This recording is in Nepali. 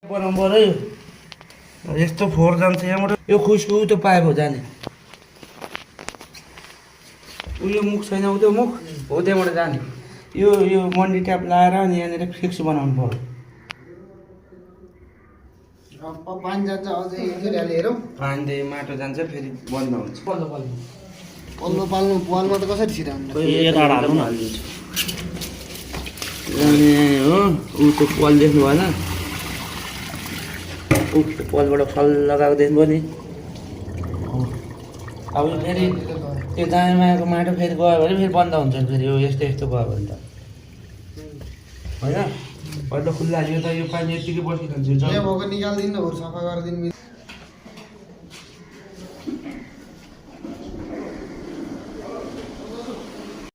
बनाउनु पर्यो यस्तो फोहोर जान्छ यहाँबाट यो खुसबु त पाइप हो जाने उयो मुख छैन उ त्यो मुख हो त्यहाँबाट जाने यो मन्डी ट्याप लाएर अनि यहाँनिर फिक्स बनाउनु पर्यो पानी जान्छ अझै फेरि अलि हेरौँ पानी माटो जान्छ फेरि बन्द हुन्छ पल्लो पालमा त कसरी छिराउनु अनि हो ऊ त्यो पल देख्नु भएन ऊ पलबाट फल लगाएको देख्नुभयो नि अब यो फेरि त्यो दायाँमाको माटो फेरि गयो भने फेरि बन्द हुन्छ फेरि यो यस्तो गयो भने त होइन अहिले खुल्ला यो त यो पानी यत्तिकै बसिरहन्छ निकालिदिनु सफा गरिदिनु